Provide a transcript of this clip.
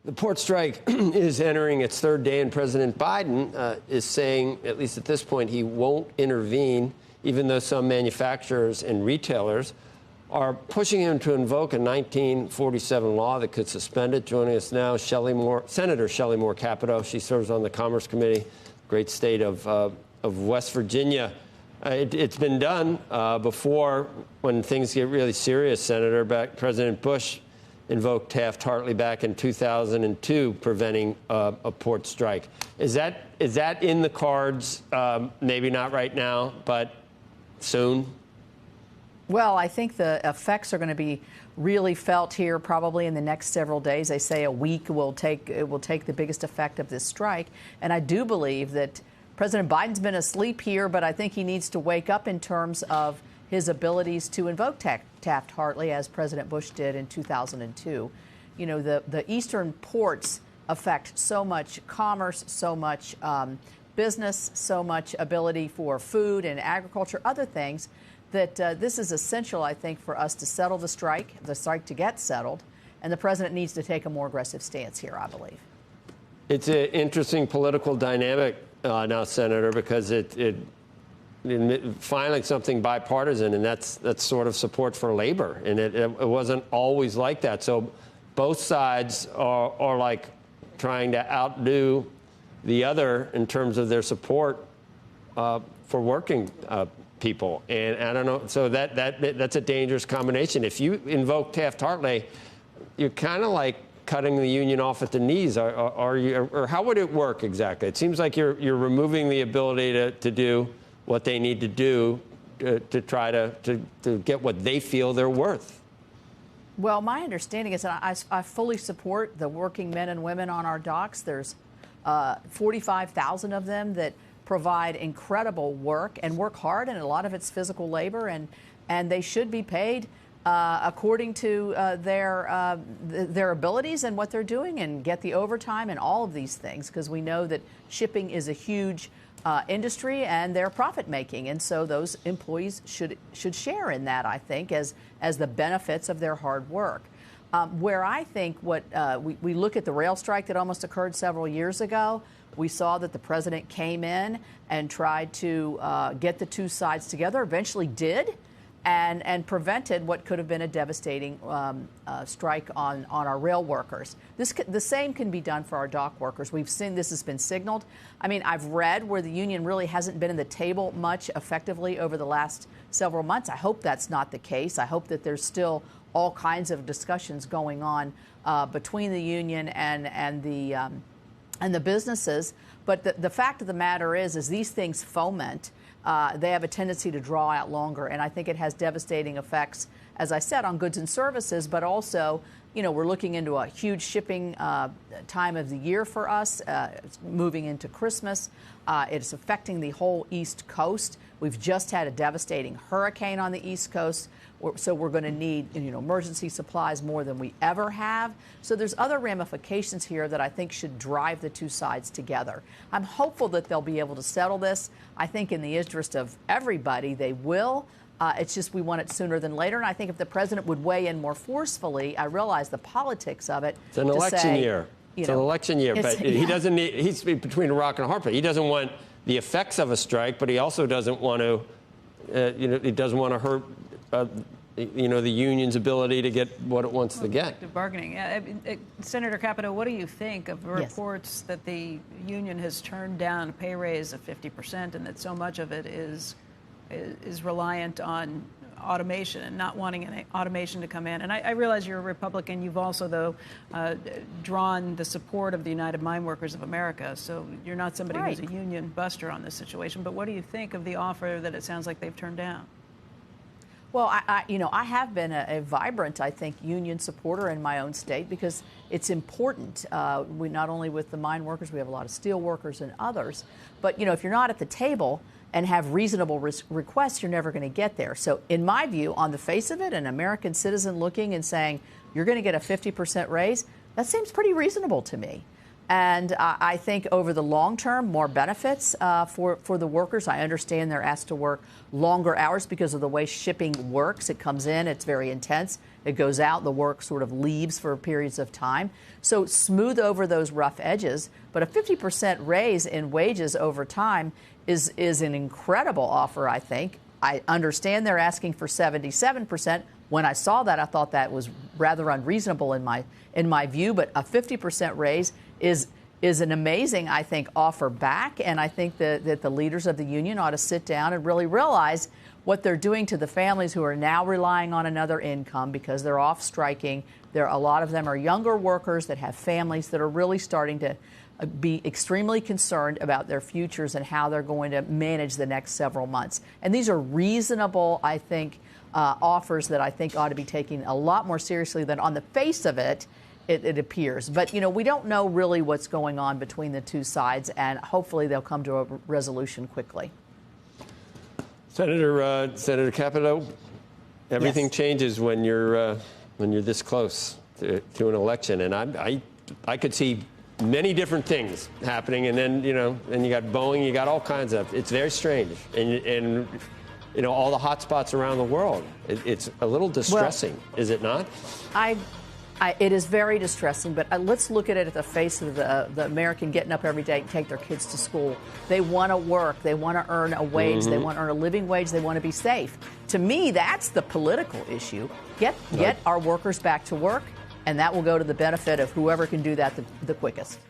The port strike is entering its third day, and President Biden is saying, at least at this point, he won't intervene, even though some manufacturers and retailers are pushing him to invoke a 1947 law that could suspend it. Joining us now, Senator Shelley Moore Capito. She serves on the Commerce Committee, great state of West Virginia. It's been done before when things get really serious, Senator. President Bush invoked Taft-Hartley back in 2002, preventing a port strike. Is that in the cards? Maybe not right now, but soon? Well, I think the effects are going to be really felt here probably in the next several days. They say a week will take the biggest effect of this strike. And I do believe that President Biden's been asleep here, but I think he needs to wake up in terms of his abilities to invoke Taft-Hartley, as President Bush did in 2002. You know, the eastern ports affect so much commerce, so much business, so much ability for food and agriculture, other things, that this is essential, I think, for us to settle the strike to get settled, and the president needs to take a more aggressive stance here, I believe. It's an interesting political dynamic now, Senator, because it finally something bipartisan, and that's sort of support for labor, and it wasn't always like that. So both sides are like trying to outdo the other in terms of their support for working people, and I don't know. So that's a dangerous combination. If you invoke Taft-Hartley, you're kind of like cutting the union off at the knees. Or how would it work exactly? It seems like you're removing the ability to do what they need to do to try to get what they feel they're worth. Well, my understanding is that I fully support the working men and women on our docks. There's 45,000 of them that provide incredible work and work hard, and a lot of it's physical labor, and they should be paid according to their abilities and what they're doing, and get the overtime and all of these things, because we know that shipping is a huge industry and they're profit making, and so those employees should share in that, I think, as the benefits of their hard work. Where I think we look at the rail strike that almost occurred several years ago. We saw that the president came in and tried to get the two sides together, eventually did, and prevented what could have been a devastating strike on our rail workers. The same can be done for our dock workers. We've seen this has been signaled. I mean, I've read where the union really hasn't been in the table much effectively over the last several months. I hope that's not the case. I hope that there's still all kinds of discussions going on between the union and the businesses. But the fact of the matter is these things foment. They have a tendency to draw out longer, and I think it has devastating effects, as I said, on goods and services, but also, you know, we're looking into a huge shipping time of the year for us, moving into Christmas. It's affecting the whole East Coast. We've just had a devastating hurricane on the East Coast, so we're going to need, you know, emergency supplies more than we ever have. So there's other ramifications here that I think should drive the two sides together. I'm hopeful that they'll be able to settle this. I think in the interest of everybody, they will. It's just we want it sooner than later. And I think if the president would weigh in more forcefully, I realize the politics of it. It's an election year. It's an election year, but he doesn't need, he's between a rock and a hard place. He doesn't want the effects of a strike, but he also doesn't want to, he doesn't want to hurt, the union's ability to get what it wants to get. Collective bargaining. Senator Capito, what do you think of reports that the union has turned down a pay raise of 50% and that so much of it is reliant on automation and not wanting any automation to come in? And I realize you're a Republican. You've also, though, drawn the support of the United Mine Workers of America. So you're not somebody who's a union buster on this situation. But what do you think of the offer that it sounds like they've turned down? Well, I have been a vibrant, I think, union supporter in my own state because it's important. We not only with the mine workers, we have a lot of steel workers and others. But, if you're not at the table and have reasonable requests, you're never going to get there. So in my view, on the face of it, an American citizen looking and saying, you're going to get a 50% raise, that seems pretty reasonable to me. And I think over the long term, more benefits for the workers. I understand they're asked to work longer hours because of the way shipping works. It comes in, it's very intense. It goes out, the work sort of leaves for periods of time. So smooth over those rough edges. But a 50% raise in wages over time is an incredible offer, I think. I understand they're asking for 77%. When I saw that, I thought that was rather unreasonable in my view. But a 50% raise is an amazing, I think, offer back. And I think that the leaders of the union ought to sit down and really realize what they're doing to the families who are now relying on another income because they're off striking. A lot of them are younger workers that have families that are really starting to be extremely concerned about their futures and how they're going to manage the next several months. And these are reasonable, I think, offers that I think ought to be taken a lot more seriously than on the face of it appears. But, we don't know really what's going on between the two sides, and hopefully they'll come to a resolution quickly. Senator Capito, everything Yes. changes when you're this close to an election, and I could see many different things happening, and then and you got Boeing, you got all kinds of. It's very strange, and all the hot spots around the world. It's a little distressing, is it not? It is very distressing, but let's look at it at the face of the American getting up every day and take their kids to school. They want to work. They want to earn a wage. They want to earn a living wage. They want to be safe. To me, that's the political issue. Get our workers back to work, and that will go to the benefit of whoever can do that the quickest.